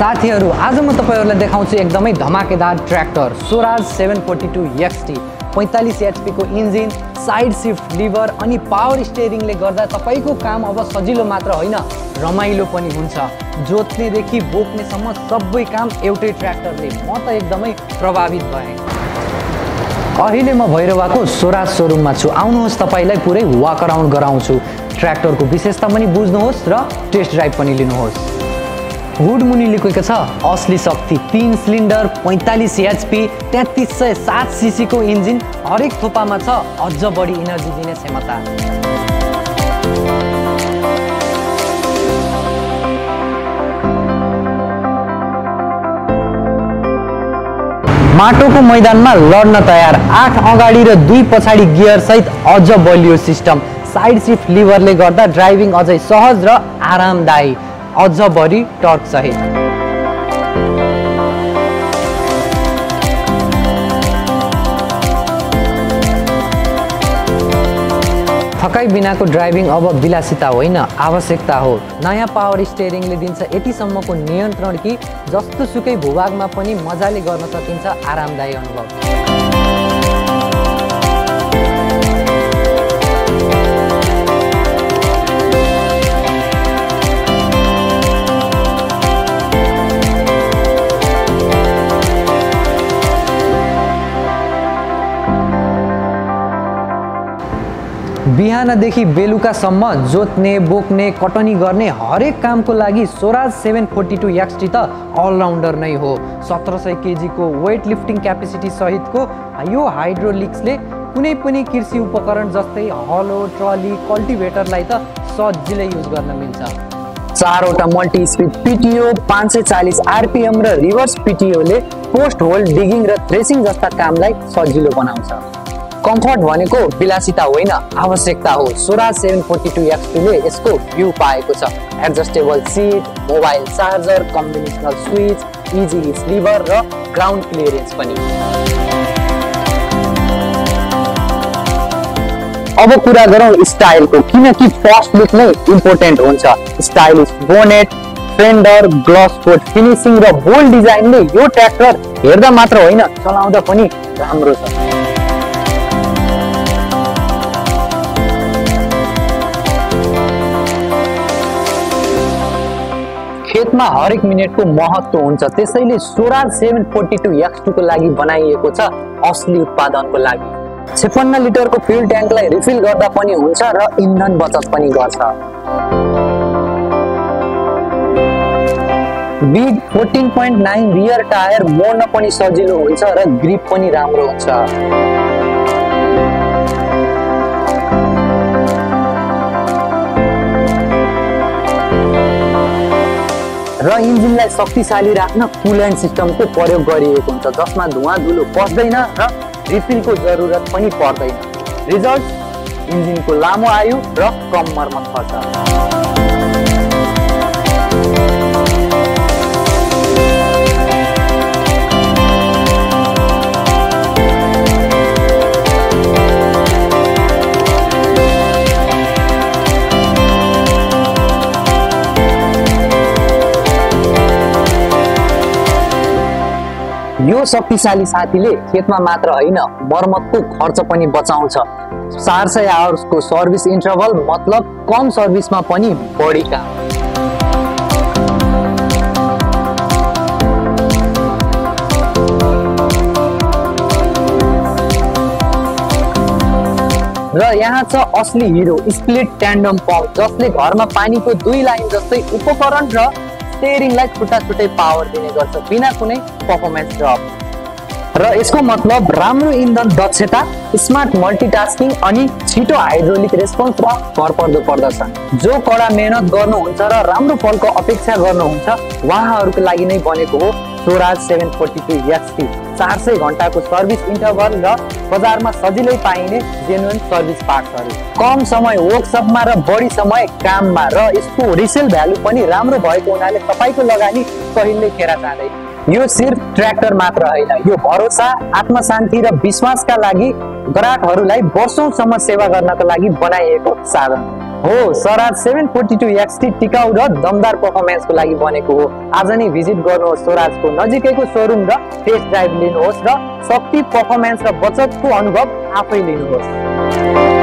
साथीहरु, आज म तपाईहरुलाई देखाउँछु एकदमै धमाकेदार ट्र्याक्टर स्वराज 742 XT 45 HP को इन्जिन, साइड शिफ्ट लिभर अनि पावर स्टियरिङले गर्दा तपाईको काम अब सजिलो मात्र होइन, रमाइलो पनि हुन्छ। जोत्ने देखि बोक्ने सम्म सबै काम एउटै ट्र्याक्टरले। म त एकदमै प्रभावित भएँ। अहिले म भैरवाको स्वराज शोरूममा छु। आउनुहोस् तपाईलाई पुरै वाक अराउन्ड गराउँछु। ट्र्याक्टरको विशेषता पनि बुझ्नुहोस् र टेस्ट ड्राइभ पनि लिनुहोस्। हुड मुनि लेखेको छ असली शक्ति, 3 सिलिन्डर 45 HP 3307 सीसी को इन्जिन, हरेक थोपामा छ अझ बढी इनर्जी दिने क्षमता। माटोको मैदानमा लड्न तयार, 8 अगाडि र 2 पछाडि गियर सहित अझ बलियो सिस्टम, साइड शिफ्ट लिभरले गर्दा ड्राइभिङ अझै सहज र आरामदायी, अझ बढी टर्क सहित। थकाइ बिनाको ड्राइभिङ अब विलासिता होइन, आवश्यकता हो। नयाँ पावर स्टियरिङले दिन्छ यतिसम्मको नियन्त्रण कि जस्तोसुकै भूभागमा पनि मजाले गर्न सकिन्छ आरामदायी अनुभव। बिहानदेखि बेलुकासम्म जोत्ने, बोक्ने, कटनी गर्ने हरेक कामको लागि स्वराज 742 XT त अलराउन्डर नै हो। 1700 kg को वेट लिफ्टिङ क्यापेसिटी सहितको यो हाइड्रोलिक्सले कुनै पनि कृषि उपकरण जस्तै हलो, ट्रली, कल्टिभेटरलाई त सजिलै युज गर्न मिल्छ। 4वटा मल्टी स्पिड PTO, 540 RPM र रिभर्स PTO ले पोस्ट होल डिगिङ र थ्रेसिङ जस्ता कामलाई सजिलो बनाउँछ। कम्फर्ट भनेको विलासिता होइन, आवश्यकता हो। स्वराज 742 XT ले यसको भ्यू पाएको छ। Adjustable seat, mobile charger, combinational switch, easy hitch lever र ग्राउन्ड क्लियरेन्स पनि। अब कुरा गरौँ स्टाइलको, किनकि फर्स्ट लुक नै इम्पोर्टेन्ट हुन्छ। Stylish bonnet, fender, glass coat finishing र बोल्ड डिजाइनले यो ट्र्याक्टर हेर्दा मात्र होइन, चलाउँदा पनि राम्रो छ। खेतमा हरेक मिनेटको महत्त्व हुन्छ, त्यसैले स्वराज 742 XT को लागि बनाइएको छ असली उत्पादनको लागि। 56 लिटरको फ्युल ट्याङ्कलाई रिफिल गर्दा पनि हुन्छ र इन्धन बचत पनि गर्छ। बिग 14.9 रियर टायर मोड्न पनि सजिलो हुन्छ र ग्रिप पनि राम्रो हुन्छ। र इन्जिनलाई शक्तिशाली राख्न कुलेन्ट सिस्टमको प्रयोग गरिएको हुन्छ, जसमा धुवा धुलो पस्दैन र रिफिलको जरुरत पनि पर्दैन। रिजल्ट, इन्जिनको लामो आयु र कम मर्मत खर्च। यो शक्तिशाली साथीले खेतमा मात्र होइन, मर्मतको खर्च पनि बचाउँछ। 400 आवर्सको सर्भिस इन्टरभल, मतलब कम सर्भिसमा पनि बढी काम। र यहाँ छ असली हिरो स्प्लिट ट्यान्डम पम्प, जसले घरमा पानीको 2 लाइन जस्तै उपकरण र स्टियरिङलाई छुट्टा छुट्टै पावर दिने गर्छ बिना कुनै परफर्मेन्स ड्रप। र यसको मतलब राम्रो इन्धन दक्षता, स्मार्ट मल्टिटास्किङ अनि छिटो हाइड्रोलिक रेस्पोन्स र भरपर्दो प्रदर्शन। जो कडा मेहनत गर्नुहुन्छ र राम्रो फलको अपेक्षा गर्नुहुन्छ, उहाँहरूको लागि नै बनेको हो स्वराज 742 XT। 400 घण्टाको सर्भिस इन्टरभल र बजारमा सजिलै पाइने जेन्युइन सर्भिस पार्ट्सहरू, कम समय वर्कसपमा र बढी समय काममा, र यसको रिसेल भ्यालु पनि राम्रो भएको हुनाले तपाईको लगानी कहिल्यै खेर जाँदैन। यो सिर्फ ट्र्याक्टर मात्र होइन, यो भरोसा, आत्मशान्ति र विश्वासका लागि ग्राहकहरूलाई वर्षौंसम्म सेवा गर्नका लागि बनाइएको साधन हो, स्वराज 742 XT टिकाउ र दमदार पर्फर्मेन्सको लागि बनेको हो। आज नै भिजिट गर्नुहोस् स्वराजको नजिकैको सोरुम र टेस्ट ड्राइभ लिनुहोस् र शक्ति, पर्फर्मेन्स र बचतको अनुभव आफै लिनुहोस्।